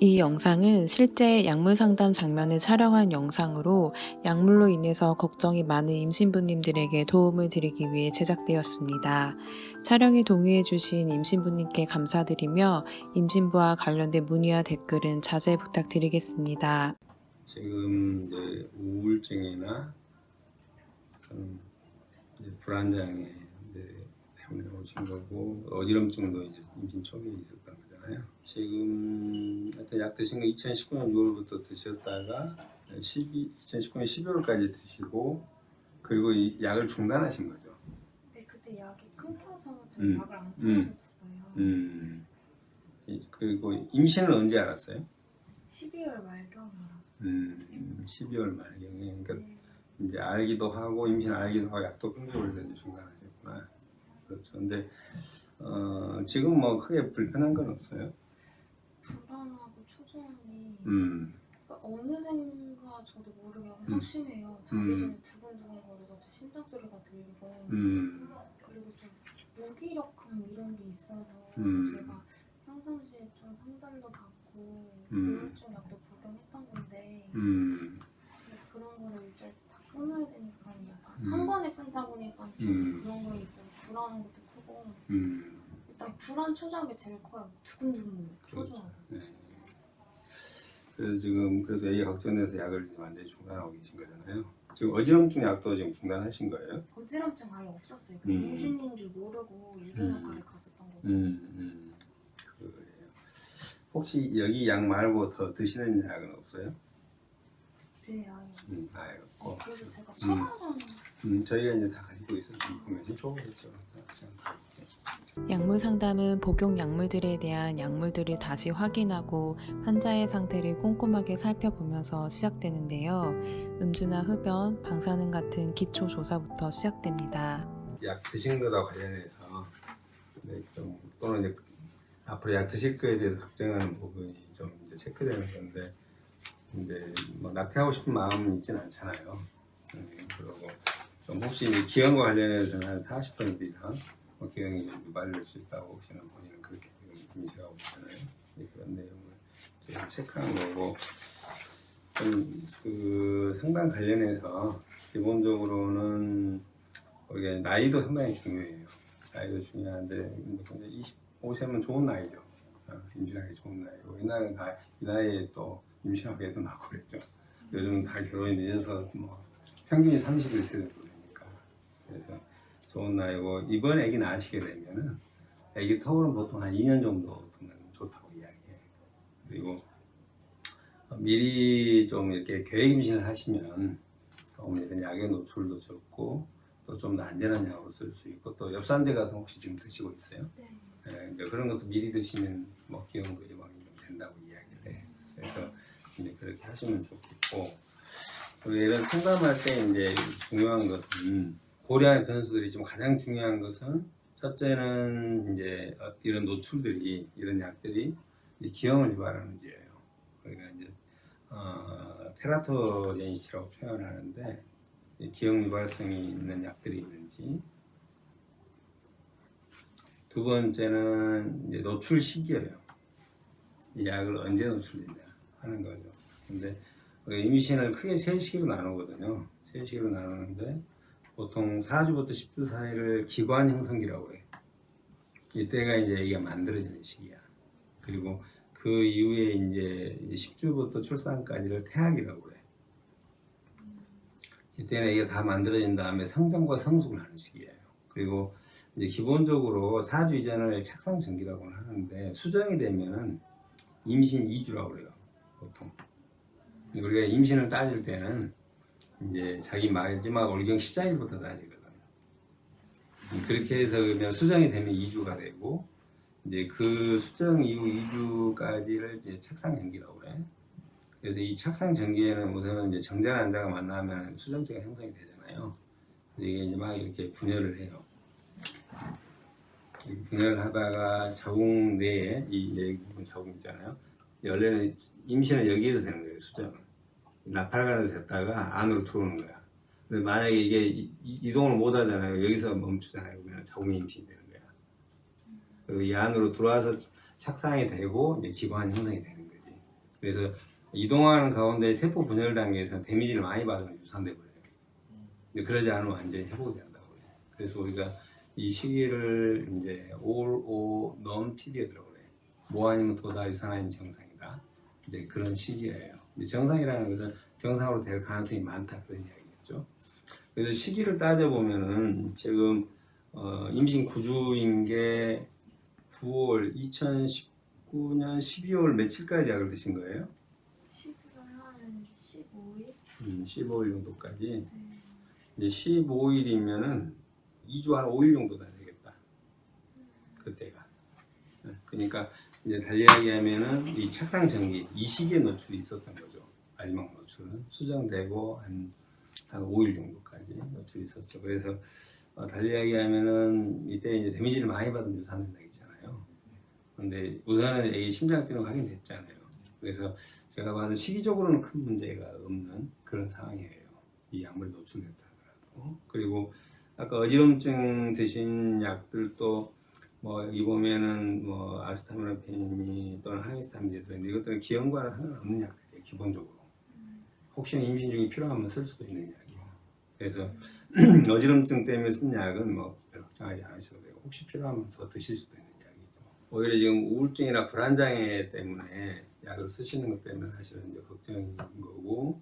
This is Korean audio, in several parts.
이 영상은 실제 약물 상담 장면을 촬영한 영상으로 약물로 인해서 걱정이 많은 임신부님들에게 도움을 드리기 위해 제작되었습니다. 촬영에 동의해주신 임신부님께 감사드리며 임신부와 관련된 문의와 댓글은 자제 부탁드리겠습니다. 지금 이제 우울증이나 이제 불안장애 때문에 오신 거고, 어지럼증도 이제 임신 초기에 있었던 거잖아요. 지금 하여튼 약 드신 거 2019년 6월부터 드셨다가 2019년 12월까지 드시고, 그리고 이 약을 중단하신 거죠. 네, 그때 약이 끊겨서 제가 약을 안 끊었었어요. 그리고 임신은 언제 알았어요? 12월 말경에 알았어요. 12월 말경에. 그러니까 네. 이제 알기도 하고 임신 알기도 하고 약도 끊겨버려서 이제 중단하셨구나. 그렇죠. 근데 지금 뭐 크게 불편한 건 없어요? 불안하고 초조함이 그러니까 어느샌가 저도 모르게 엄청 심해요. 자기 전에 두근두근거려서 심장 소리가 들리고 그리고 좀 무기력함 이런 게 있어서 제가 평상시에 좀 상담도 받고 우울증 약도 복용했던 건데 그런 거를 이제 다 끊어야 되니까 약간 한 번에 끊다 보니까 좀 그런 거에 있어서 불안한 것도 크고 일단 불안 초조한 게 제일 커요. 두근두근 초조하고. 네. 그래서 지금 그래서 애기 걱정돼서 약을 지금 완전히 중단하고 계신 거잖아요. 지금 어지럼증 약도 지금 중단하신 거예요? 어지럼증 아예 없었어요. 그냥 임신인 줄 모르고 이비인후과를 갔었던 거고. 그래요. 혹시 여기 약 말고 더 드시는 약은 없어요? 네, 아예. 아예 없고. 그래서 제가 처방전 저희가 이제 다 가지고 있어서 보면 좋겠죠. 약물 상담은 복용 약물들에 대한 약물들을 다시 확인하고 환자의 상태를 꼼꼼하게 살펴보면서 시작되는데요. 음주나 흡연, 방사능 같은 기초 조사부터 시작됩니다. 약 드신 거와 관련해서 좀 또는 이제 앞으로 약 드실 거에 대해서 걱정하는 부분이 좀 이제 체크되는 건데, 이제 뭐 낙태하고 싶은 마음은 있지는 않잖아요. 그리고 좀 혹시 이제 기형과 관련해서는 한 40% 이상 기형이 유발될 수 있다고 혹시나 본인은 그렇게 인식하고 있잖아요. 그런 내용을 저희가 체크한 거고, 그 상담 관련해서 기본적으로는 우리가 나이도 상당히 중요해요. 나이도 중요한데, 근데 25세면 좋은 나이죠. 임신하기 좋은 나이고, 옛날에는 다 이 나이에 또 임신하기도 나고 그랬죠. 요즘은 다 결혼이 늦어서 뭐 평균이 31세 정도 되니까. 그래서 좋은 나이고, 이번 아기 낳으시게 되면은 아기 터울은 보통 한 2년 정도 두면 좋다고 이야기해요. 그리고 미리 좀 이렇게 계획 임신을 하시면 이런 약의 노출도 적고 또 좀 더 안전한 약으로 쓸 수 있고, 또 엽산제 같은 거 혹시 지금 드시고 있어요? 네. 그러니까 그런 것도 미리 드시면 뭐 기형도 예방이 좀 된다고 이야기를 해요. 그래서 이제 그렇게 하시면 좋겠고, 그리고 이런 상담할 때 이제 중요한 것은 고려할 변수들이 좀 가장 중요한 것은, 첫째는 이제 이런 노출들이, 이런 약들이 기형을 유발하는지예요. 그러니까 이제 테라토제니스라고 표현하는데, 기형 유발성이 있는 약들이 있는지. 두 번째는 이제 노출 시기예요. 이 약을 언제 노출되냐 하는 거죠. 근데 임신을 크게 3시기로 나누거든요. 3시기로 나누는데 보통 4주부터 10주 사이를 기관 형성기라고 해요. 이때가 이제 애기가 만들어지는 시기야. 그리고 그 이후에 이제 10주부터 출산까지를 태아기라고 해요. 이때는 애기가 다 만들어진 다음에 성장과 성숙을 하는 시기예요. 그리고 이제 기본적으로 4주 이전을 착상 전기라고 하는데, 수정이 되면은 임신 2주라고 그래요, 보통. 우리가 임신을 따질 때는 이제 자기 마지막 월경 시작일부터 따지거든. 그렇게 해서 그러면 수정이 되면 2주가 되고, 이제 그 수정 이후 2주까지를 이제 착상 전기라고 그래. 그래서 이 착상 전기에는 우선 이제 정자 난자가 만나면 수정체가 형성이 되잖아요. 이게 이제 막 이렇게 분열을 해요. 분열을 하다가 자궁 내에 이 자궁 있잖아요. 원래는 임신은 여기에서 되는 거예요, 수정은. 나팔관에서 됐다가 안으로 들어오는 거야. 근데 만약에 이게 이동을 못 하잖아요. 여기서 멈추잖아요. 그러면 자궁이 임신이 되는 거야. 그리고 이 안으로 들어와서 착상이 되고 이제 기관 형성이 되는 거지. 그래서 이동하는 가운데 세포 분열 단계에서 데미지를 많이 받으면 유산돼 버려요. 근데 그러지 않으면 완전히 회복이 된다고 해요. 그래서 우리가 이 시기를 이제 all or none period라고 그래요. 뭐 아니면 도다 유산 아니면 정상이다. 이제 그런 시기예요. 정상이라는 것은 정상으로 될 가능성이 많다 그런 이야기겠죠. 그래서 시기를 따져 보면은 지금 임신 9주인 게 9월 2019년 12월 며칠까지 약을 드신 거예요? 11월 한 15일? 15일 정도까지. 네. 이제 15일이면은 2주 한 5일 정도 다 되겠다. 그때가. 그러니까 이제 달리 이야기하면은 이 착상 전기 이 시기에 노출이 있었던 거죠. 마지막 노출은 수정되고 한 5일 정도까지 노출이 있었죠. 그래서 달리 이야기하면은 이때 이제 데미지를 많이 받은 유산된다 했잖아요. 근데 우선은 이 심장 뛰는 거 확인됐잖아요. 그래서 제가 봐도 시기적으로는 큰 문제가 없는 그런 상황이에요. 이 약물이 노출됐다 하더라도. 그리고 아까 어지럼증 드신 약들도 뭐 이보면은 뭐 아스타미노펜이 또는 항히스타민이 들어있는데 이것들은 기형과는 상관없는 약들이에요. 기본적으로. 혹시나 임신 중에 필요하면 쓸 수도 있는 약이에요. 그래서 어지럼증 때문에 쓴 약은 뭐 별 걱정하지 않으셔도 되고 혹시 필요하면 더 드실 수도 있는 약이죠. 오히려 지금 우울증이나 불안장애 때문에 약을 쓰시는 것 때문에 사실은 이제 걱정인 거고,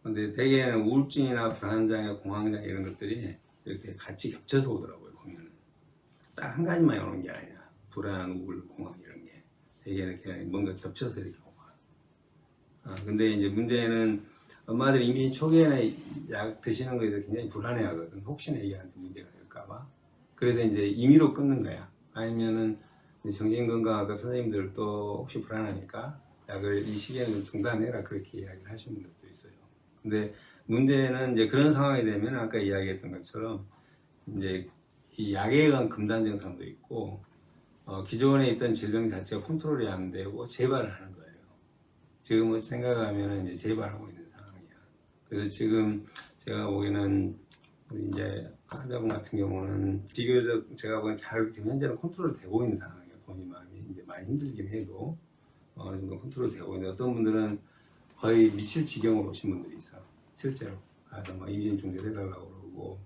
근데 대개는 우울증이나 불안장애, 공황장애 이런 것들이 이렇게 같이 겹쳐서 오더라고요. 보면은 딱 한 가지만 오는 게 아니야. 불안, 우울, 공황 이런 게 대개는 그냥 뭔가 겹쳐서 이렇게 오고. 근데 이제 문제는 엄마들이 임신 초기에는 약 드시는 거에 대해서 굉장히 불안해하거든. 혹시나 얘한테 문제가 될까봐. 그래서 이제 임의로 끊는 거야. 아니면은 정신건강학과 선생님들도 혹시 불안하니까 약을 이 시기에는 좀 중단해라 그렇게 이야기를 하시는 분들도 있어요. 근데 문제는 이제 그런 상황이 되면 아까 이야기했던 것처럼 이제 이 약에 의한 금단 증상도 있고 기존에 있던 질병 자체가 컨트롤이 안 되고 재발을 하는 거예요. 지금은 생각하면 이제 재발하고 있는 상황이야. 그래서 지금 제가 보기에는 우리 이제 환자분 같은 경우는 비교적 제가 보기엔 잘 지금 현재는 컨트롤 되고 있는 상황이에요. 본인 마음이 이제 많이 힘들긴 해도 어느 정도 컨트롤 되고 있는데 어떤 분들은 거의 미칠 지경으로 오신 분들이 있어. 실제로 가서 막 임신 중지해달라고 그러고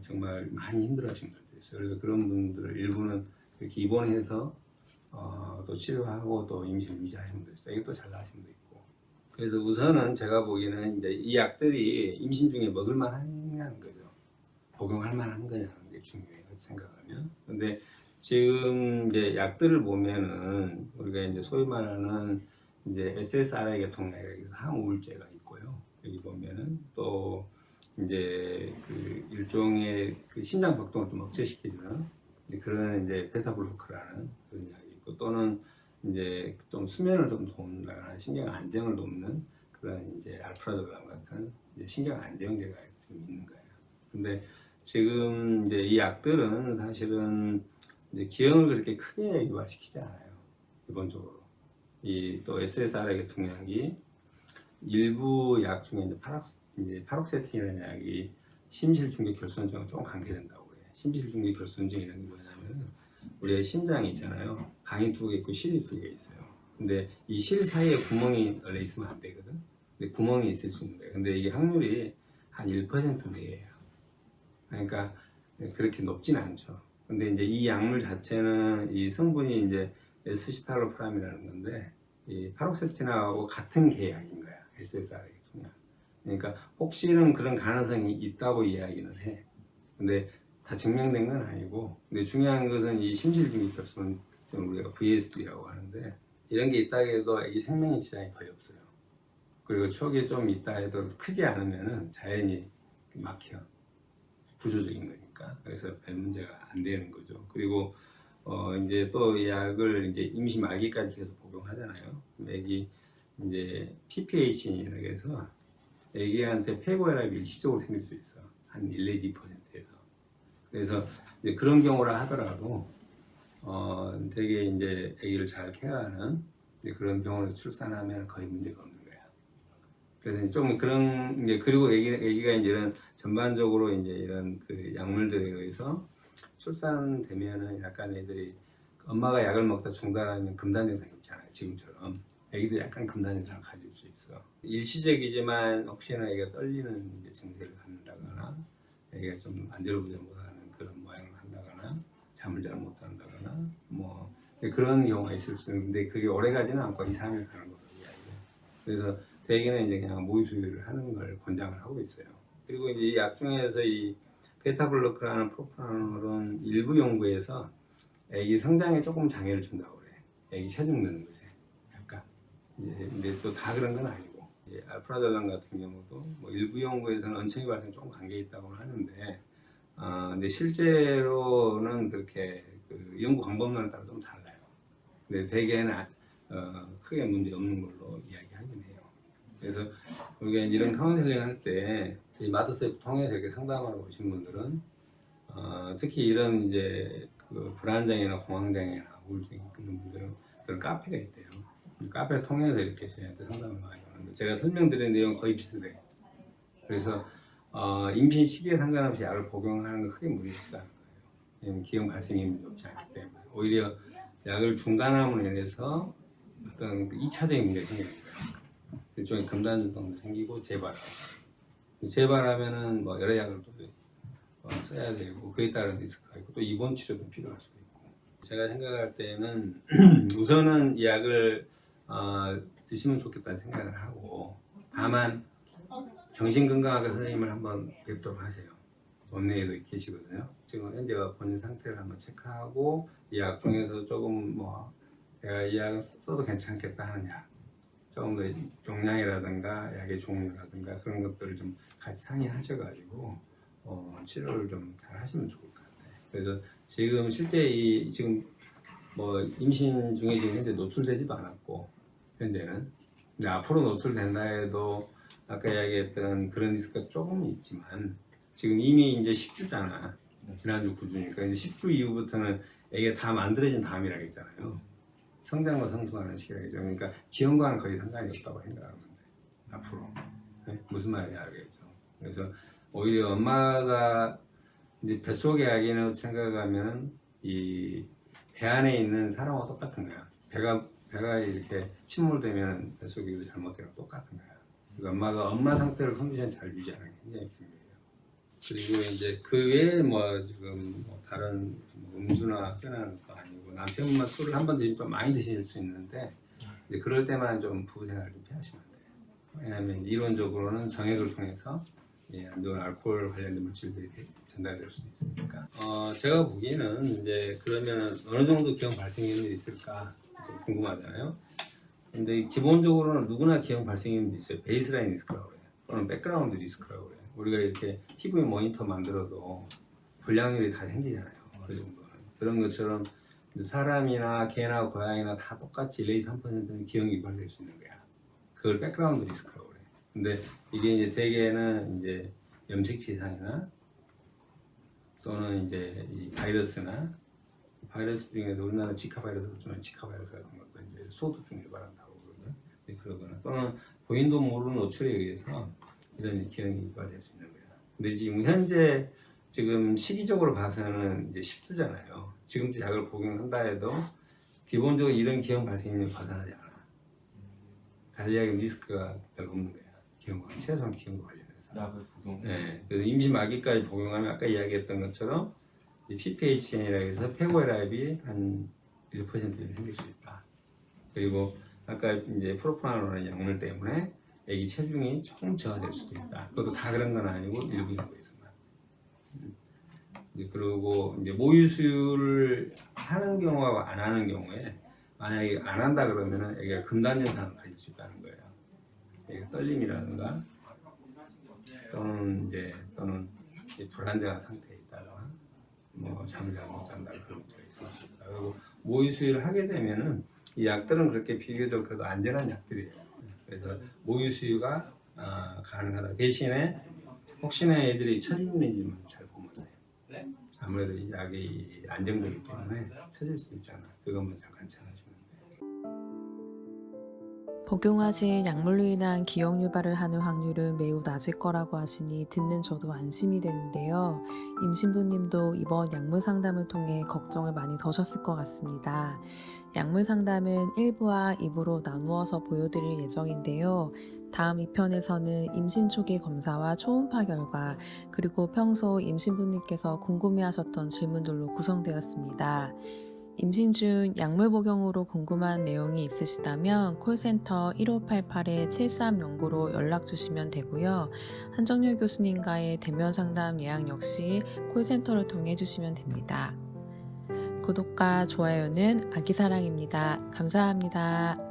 정말 많이 힘들어하시는 분들도 있어요. 그래서 그런 분들 일부는 이렇게 입원해서 또 치료하고 또 임신을 유지하시는 분도 있어요. 이것도 잘 나시는 분도 있고. 그래서 우선은 제가 보기에는 이제 이 약들이 임신 중에 먹을 만하냐는 거죠. 복용할 만한 거냐는 게 중요해요. 생각하면. 근데 지금 이제 약들을 보면은 우리가 이제 소위 말하는 이제 SSRI 계통약이라고 해서 항우울제가 있고요. 여기 보면은 또 이제 그 일종의 그 심장 박동을 좀 억제시켜주는 그런 이제 베타블로커라는 그런 약이 있고 또는 이제 좀 수면을 좀 돕는다거나 신경 안정을 돕는 그런 이제 알프라졸람 같은 이제 신경 안정제가 지금 있는 거예요. 근데 지금 이제 이 약들은 사실은 이제 기형을 그렇게 크게 유발시키지 않아요. 기본적으로. 이 또 SSRI 계통약이 일부 약 중에 이제 파록세틴이라는 약이 심실중계 결손증과 좀 관계된다고 그래요. 심실중계 결손증이라는 게 뭐냐면 우리의 심장이 있잖아요. 강이 두 개 있고 실이 두 개 있어요. 근데 이 실 사이에 구멍이 원래 있으면 안 되거든. 근데 구멍이 있을 수 있는데, 근데 이게 확률이 한 1% 내외예요. 그러니까 그렇게 높진 않죠. 근데 이제 이 약물 자체는 이 성분이 이제 에스시탈로프람이라는 건데 이 파록세틴하고 같은 계약인 거야. SSRI 계통약. 그러니까 혹시는 그런 가능성이 있다고 이야기는 해. 근데 다 증명된 건 아니고, 근데 중요한 것은 이 심실중립결손, 우리가 VSD라고 하는데 이런 게 있다 해도 애기 생명의 지장이 거의 없어요. 그리고 초기에 좀 있다 해도 크지 않으면은 자연히 막혀. 구조적인 거니까. 그래서 별 문제가 안 되는 거죠. 그리고 이제 또 이 약을 이제 임신 말기까지 계속 복용하잖아요. 애기 이제 PPH라고 해서 애기한테 폐고혈압이 일시적으로 생길 수 있어. 한 1-2%에서. 그래서 이제 그런 경우라 하더라도 되게 이제 아기를 잘 케어하는 그런 병원에서 출산하면 거의 문제가 없는 거야. 그래서 좀 그런 이제 그리고 아기가 이제 이런 전반적으로 이제 이런 그 약물들에 의해서 출산되면은 약간 애들이 엄마가 약을 먹다 중단하면 금단 증상 있잖아요. 지금처럼 애기도 약간 금단 현상을 가질 수 있어. 일시적이지만 혹시나 애기가 떨리는 이제 증세를 갖는다거나 애기가 좀 안절부절 못하는 그런 모양을 한다거나 잠을 잘 못한다거나 뭐 그런 경우가 있을 수 있는데 그게 오래 가지는 않고 2, 3일 가는 거로 이야기해요. 그래서 대개는 이제 그냥 모유 수유를 하는 걸 권장을 하고 있어요. 그리고 이제 이 약 중에서 이 베타블로커라는 프로pranolol은 일부 연구에서 애기 성장에 조금 장애를 준다고 그래. 애기 체중 느는 것에 약간. 근데 또 다 그런 건 아니고. 알프라졸람 같은 경우도 뭐 일부 연구에서는 언청이 발생 조금 관계 있다고 하는데, 근데 실제로는 그렇게 그 연구 방법론에 따라 좀 달라요. 근데 대개는 크게 문제 없는 걸로 이야기하긴 해요. 그래서 우리가 이런 카운셀링 할 때 이 마더스앱 통해서 이렇게 상담하러 오신 분들은 특히 이런 이제 그 불안장애나 공황장애나 우울증이 있는 분들은 그런 카페가 있대요. 이 카페 통해서 이렇게 저희한테 상담을 많이 하는데 제가 설명드린 내용 거의 비슷해요. 그래서 임신 시기에 상관없이 약을 복용하는 건 크게 무리 없다는 거예요. 왜냐면 기형 발생이 높지 않기 때문에 오히려 약을 중단함으로 인해서 어떤 2차적인 문제가 생기는 거예요. 일종의 금단 증상도 생기고 재발하면은 뭐 여러 약을 또 써야 되고 그에 따른 리스크가 있고 또 입원 치료도 필요할 수도 있고 제가 생각할 때는 우선은 이 약을 드시면 좋겠다는 생각을 하고 다만 정신건강학과 선생님을 한번 뵙도록 하세요. 원내에도 계시거든요. 지금 현재가 본인 상태를 한번 체크하고 이 약 중에서 조금 뭐 내가 이 약을 써도 괜찮겠다 하는 약 조금 더 용량이라든가 약의 종류라든가 그런 것들을 좀 같이 상의하셔가지고 치료를 좀 잘 하시면 좋을 것 같아요. 그래서 지금 실제 지금 뭐 임신 중에 지금 현재 노출되지도 않았고 현재는 근데 앞으로 노출된다 해도 아까 이야기했던 그런 리스크가 조금은 있지만 지금 이미 이제 10주잖아. 지난주 9주니까 이제 10주 이후부터는 애가 다 만들어진 다음이라고 했잖아요. 성장과 성숙하는 시기라고 했죠. 그러니까 기형과는 거의 상관이 없다고 생각하면 돼. 앞으로. 네? 무슨 말인지 알겠죠. 그래서 오히려 엄마가 이제 뱃속의 아기는 생각하면 이 배 안에 있는 사람과 똑같은 거야. 배가 이렇게 침몰되면 뱃속이 잘못되는 거 똑같은 거야. 그러니까 엄마 상태를 컨디션 잘 유지하는 게 굉장히 중요해요. 그리고 이제 그 외에 뭐 지금 뭐 다른 뭐 음주나 깨나는 것도 아니고 남편만 술을 한 번 드시면 좀 많이 드실 수 있는데 이제 그럴 때만 좀 부부 생활을 좀 피하시면 돼요. 왜냐하면 이론적으로는 정액을 통해서 안 좋은 알코올 관련된 물질들이 전달될 수도 있으니까. 제가 보기에는 이제 그러면 어느 정도 기형 발생 위험이 있을까 좀 궁금하잖아요. 근데 기본적으로는 누구나 기형 발생 위험이 있어요. 베이스라인 리스크라고 해요. 또는 백그라운드 리스크라고 해요. 우리가 이렇게 TV 모니터 만들어도 불량률이 다 생기잖아요. 그 정도는. 그런 것처럼 사람이나 개나 고양이나 다 똑같이 1, 2, 3%는 기형이 유발될 수 있는 거야. 그걸 백그라운드 리스크라고 그래. 근데 이게 이제 대개는 이제 염색체상이나 또는 이제 이 바이러스 중에서 우리나라 지카 바이러스 같은 것도 이제 소두증 유발한다고 그러거든. 그러거나 또는 본인도 모르는 노출에 의해서 이런 기형이 유발될 수 있는 거야. 근데 지금 현재 지금 시기적으로 봐서는 이제 10주잖아요. 지금도 약을 복용한다 해도 기본적으로 이런 기형 발생률이 벗어나지 않아. 달리하게 리스크가 별로 없는 거야. 최소한 기형과 관련해서. 약을 복용. 네. 그래서 임신 말기까지 복용하면 아까 이야기했던 것처럼 PPHN이라고 해서 페고에라입이 한 1% 생길 수 있다. 그리고 아까 이제 프로pranolol이라는 약물 때문에 아기 체중이 조금 저하될 수도 있다. 그것도 다 그런 건 아니고 일부 연구에서만. 그리고 이제 모유 수유를 하는 경우와 안 하는 경우에 만약에 안 한다 그러면은 애가 금단 현상을 가질 수 있다는 거예요. 애가 떨림이라든가 또는 불안정한 상태에 있다거나 뭐 잠을 잘 못 잔다 그런 것들이 있을 수 있다. 그리고 모유 수유를 하게 되면은 이 약들은 그렇게 비교적 그래도 안전한 약들이에요. 그래서 모유 수유가 가능하다. 대신에 혹시나 애들이 처지는지만 잘 보면 돼요. 아무래도 이 약이 안정되기 때문에 처질 수 있잖아. 그것만 잘 관찰하시면 돼요. 복용하신 약물로 인한 기억 유발을 하는 확률은 매우 낮을 거라고 하시니 듣는 저도 안심이 되는데요. 임신부님도 이번 약물 상담을 통해 걱정을 많이 덜으셨을 것 같습니다. 약물 상담은 1부와 2부로 나누어서 보여드릴 예정인데요. 다음 2편에서는 임신 초기 검사와 초음파 결과, 그리고 평소 임신부님께서 궁금해하셨던 질문들로 구성되었습니다. 임신 중 약물 복용으로 궁금한 내용이 있으시다면 콜센터 1588-7309로 연락 주시면 되고요. 한정열 교수님과의 대면 상담 예약 역시 콜센터를 통해 주시면 됩니다. 구독과 좋아요는 아기사랑입니다. 감사합니다.